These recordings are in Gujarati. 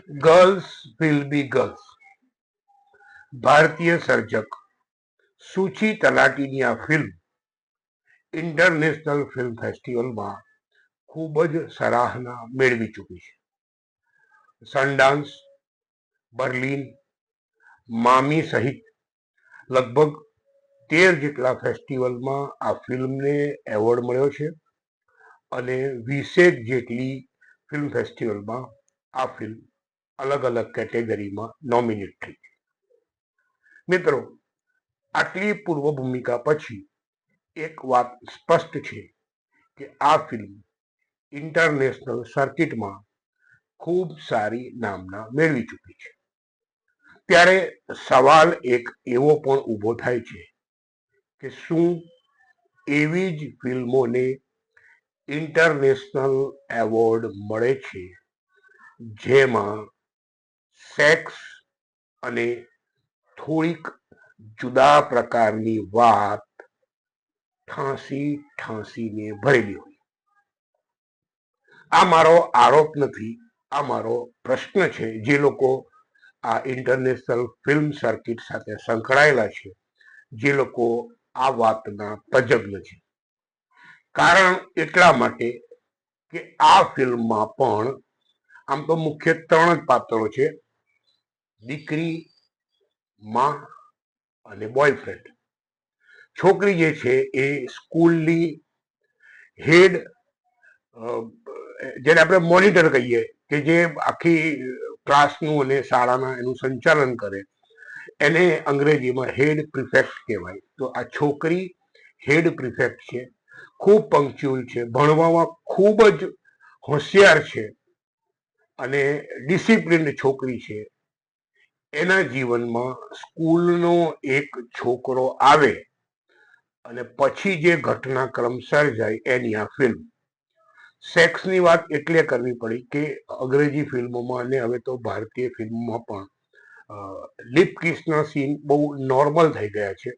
Girls will be girls. ભારતીય સર્જક સુચિ તલાટીની આ ફિલ્મ ઇન્ટરનેશનલ ફિલ્મ ફેસ્ટિવલમાં ખૂબ જ સરાહના મેળવી ચૂકી છે. સનડાન્સ, બર્લિન, મામી સહિત લગભગ 13 જેટલા ફેસ્ટિવલમાં આ ફિલ્મને એવોર્ડ મળ્યો છે અને 20 જેટલી ફિલ્મ ફેસ્ટિવલમાં આ ફિલ્મ અલગ અલગ કેટેગરીમાં નોમિનેટ થઈ. મિત્રો, આટલી પૂર્વ ભૂમિકા પછી એક વાત સ્પષ્ટ છે કે આ ફિલ્મ ઇન્ટરનેશનલ સર્કિટમાં ખૂબ સારી નામના મેળવી ચૂકી છે. ત્યારે સવાલ એક એવો પણ ઊભો થાય છે કે શું એવી જ ફિલ્મોને ઇન્ટરનેશનલ એવોર્ડ મળે છે જેમાં સેક્સ અને થોડીક જુદા પ્રકારની વાત ઠાંસીને ભરેલી હોય? આ મારો આરોપ નથી, આ મારો પ્રશ્ન છે. જે લોકો આ ઇન્ટરનેશનલ ફિલ્મ સર્કિટ સાથે સંકળાયેલા છે, જે લોકો આ વાતના તજજ્ઞ છે. કારણ એટલા માટે કે આ ફિલ્મમાં પણ આમ તો મુખ્ય 3 જ પાત્રો છે: દીકરી, માં અને બોયફ્રેન્ડ. છોકરી જે છે એ સ્કૂલની હેડ, જેને આપણે મોનિટર કહીએ, કે જે આખી ક્લાસનું અને શાળાના એનું સંચાલન કરે, એને અંગ્રેજીમાં હેડ પ્રિફેક્ટ કહેવાય. તો આ છોકરી હેડ પ્રિફેક્ટ છે, ખૂબ પંક્ચ્યુઅલ છે, ભણવામાં ખૂબ જ હોશિયાર છે અને ડિસિપ્લિન્ડ છોકરી છે. એના જીવનમાં સ્કૂલનો એક છોકરો આવે અને પછી જે ઘટનાક્રમ સર્જાય એની આ ફિલ્મ. સેક્સની વાત એટલે કરવી પડી કે અંગ્રેજી ફિલ્મોમાં અને હવે તો ભારતીય ફિલ્મોમાં પણ લિપ કિસના સીન બહુ નોર્મલ થઈ ગયા છે.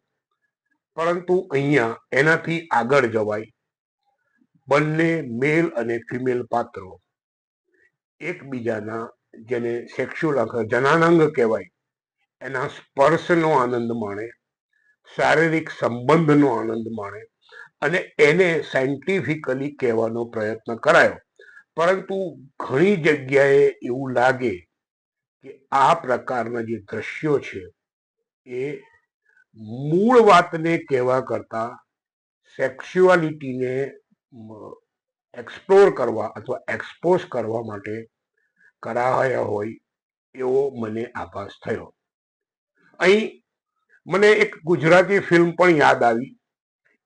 પરંતુ અહીંયા એનાથી આગળ જવાય. બંને મેલ અને ફિમેલ પાત્રો એકબીજાના, જેને સેક્સ્યુઅલ જનાનંગ કહેવાય, એના સ્પર્શનો આનંદ માણે, શારીરિક સંબંધનો આનંદ માણે અને એને સાયન્ટિફિકલી કહેવાનો પ્રયત્ન કરાયો. પરંતુ ઘણી જગ્યાએ એવું લાગે કે આ પ્રકારના જે દ્રશ્યો છે એ મૂળ વાતને કહેવા કરતા સેક્સ્યુઆલિટીને એક્સપ્લોર કરવા અથવા એક્સપોઝ કરવા માટે કરાયા હોય એવો મને આભાસ થયો. અહીં મને એક ગુજરાતી ફિલ્મ પણ યાદ આવી,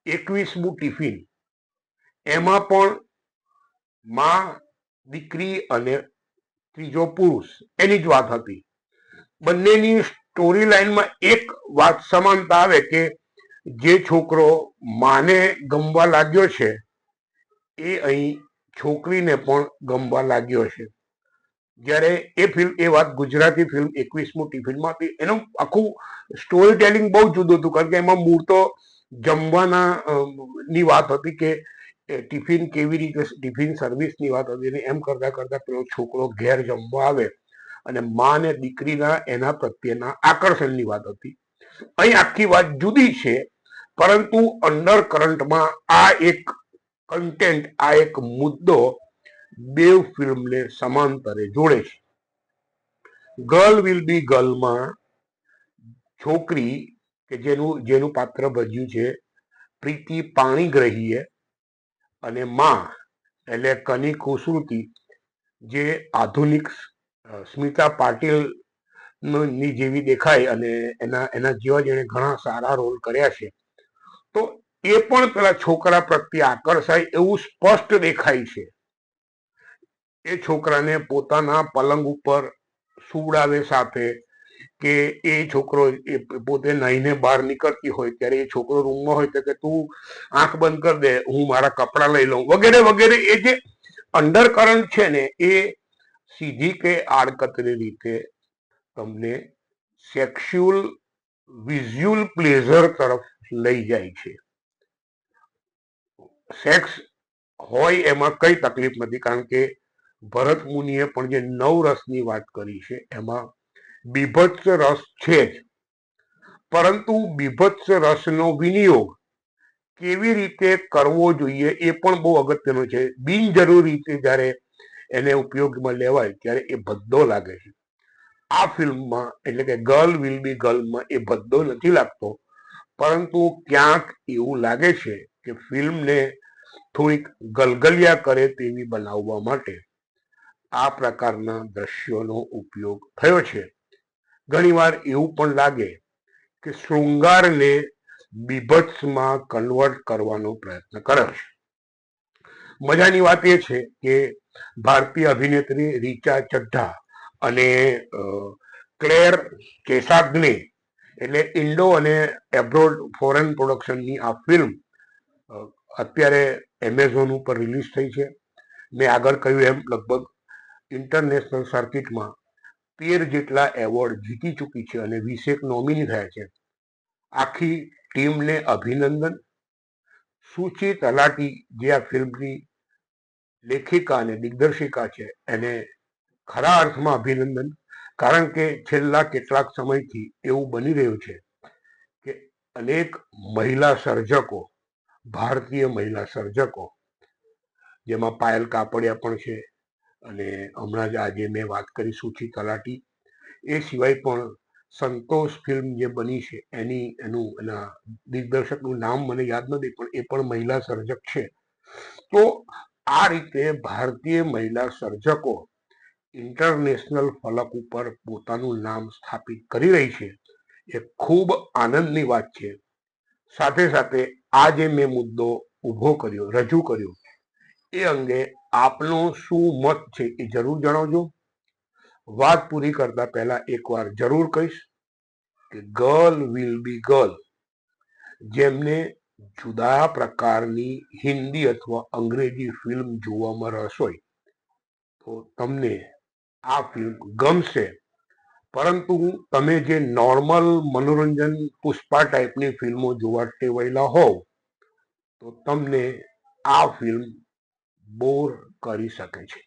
21મું ટિફિન. એમાં પણ માં, દીકરી અને ત્રીજો પુરુષ એની જ વાત હતી. બંનેની સ્ટોરી લાઈનમાં એક વાત સમાનતા આવે કે જે છોકરો માને ગમવા લાગ્યો છે એ અહીં છોકરીને પણ ગમવા લાગ્યો છે. જ્યારે એ વાત ગુજરાતી ફિલ્મ 21મું ટિફિનમાં હતી. એનું આખું સ્ટોરી ટેલિંગ બહુ જુદું હતું, કારણ કે એમાં મૂળ તો જમવાના ની વાત હતી કે ટિફિન કેવી રીતે, ટિફિન સર્વિસની વાત હતી. અને એમ કરતા કરતા પેલો છોકરો ઘેર જમવા આવે અને મા ને દીકરીના એના પ્રત્યેના આકર્ષણની વાત હતી. અહીં આખી વાત જુદી છે, પરંતુ અંડર કરંટમાં આ એક કન્ટેન્ટ, આ એક મુદ્દો બે ફિલ્મને સમાંતરે જોડે છે. ગર્લ વિલ બી ગર્લમાં છોકરી કે જેનું પાત્ર ભજ્યું છે પ્રીતિ પાણીગ્રહીએ, અને માં એટલે કની ખુશ્રુતિ, જે આધુનિક સ્મિતા પાટીલ ની જેવી દેખાય અને એના જેવા જેણે ઘણા સારા રોલ કર્યા છે. તો એ પણ પેલા છોકરા પ્રત્યે આકર્ષાય એવું સ્પષ્ટ દેખાય છે. એ છોકરાને પોતાના પલંગ ઉપર સુવડાવે સાથે, કે એ છોકરો પોતે નાહીને બહાર નીકળતી હોય ત્યારે એ છોકરો રૂમમાં હોય તો કે તું આંખ બંધ કરી દે, હું મારા કપડા લઈ લઉં, વગેરે વગેરે. એ જે અંડર કરંટ છે ને એ સીધી કે આડકતરી રીતે તમને સેક્સ્યુઅલ વિઝ્યુઅલ પ્લેઝર તરફ લઈ જાય છે. સેક્સ હોય એમાં કઈ તકલીફ નથી, કારણ કે ભરત મુનિએ પણ જે 9 રસની વાત કરી છે એમાં બીભત્સ રસ છે જ, પરંતુ બીભત્સ રસનો વિનિયોગ કેવી રીતે કરવો જોઈએ એ પણ બહુ અગત્યનું છે. બિનજરૂરી રીતે જ્યારે એને ઉપયોગમાં લેવાય ત્યારે એ ભદ્દો લાગે છે. આ ફિલ્મમાં એટલે કે ગર્લ વિલ બી ગર્લમાં એ ભદ્દો નથી લાગતો, પરંતુ ક્યાંક એવું લાગે છે કે ફિલ્મને થોડીક ગલગલિયા કરે તેવી બનાવવા માટે આ પ્રકારના દ્રશ્યોનો ઉપયોગ થયો છે. ઘણીવાર એવું પણ લાગે કે શૃંગારને બીભત્સમાં કન્વર્ટ કરવાનો પ્રયત્ન કર્યો છે. મજાની વાત એ છે કે ભારતીય અભિનેત્રી રીચા ચઢ્ઢા અને ક્લેર કેસાગ્ને એટલે ઇન્ડો અને એબ્રોડ ફોરેન પ્રોડક્શનની આ ફિલ્મ અત્યારે એમેઝોન ઉપર રિલીઝ થઈ છે. મેં આગળ કહ્યું એમ લગભગ ઇન્ટરનેશનલ સર્કિટમાં 13 જેટલા એવોર્ડ જીતી ચૂકી છે અને 20 નોમિની થયા છે. આખી ટીમને અભિનંદન. સુચિ તલાટી જે આ ફિલ્મની લેખિકા અને દિગ્દર્શિકા છે એને ખરા અર્થમાં અભિનંદન, કારણ કે છેલ્લા કેટલાક સમયથી એવું બની રહ્યું છે કે અનેક મહિલા સર્જકો, ભારતીય મહિલા સર્જકો, જેમાં પાયલ કાપડિયા પણ છે અને હમણાં જ આજે મેં વાત કરી સુચિ તલાટી, એ સિવાય પણ સંતોષ ફિલ્મ જે બની છે એના દિગ્દર્શકનું નામ મને યાદ નથી, પણ એ પણ મહિલા સર્જક છે. તો આ રીતે ભારતીય મહિલા સર્જકો ઇન્ટરનેશનલ ફલક ઉપર પોતાનું નામ સ્થાપિત કરી રહી છે. એ ખૂબ આનંદની વાત છે. સાથે સાથે આ જે મેં મુદ્દો રજૂ કર્યો એ અંગે આપનો શું મત છે એ જરૂર જણાવજો. વાત પૂરી કરતા પહેલા એકવાર જરૂર કહીશ કે ગર્લ વિલ બી ગર્લ જેમને જુદા પ્રકારની હિન્દી અથવા અંગ્રેજી ફિલ્મ જોવામાં રસ હોય તો તમને આ ફિલ્મ ગમશે, પરંતુ તમે જે નોર્મલ મનોરંજન પુષ્પા ટાઈપની ફિલ્મો જોવા ટેવાયેલા હોવ તો તમને આ ફિલ્મ બોર કરી શકે છે.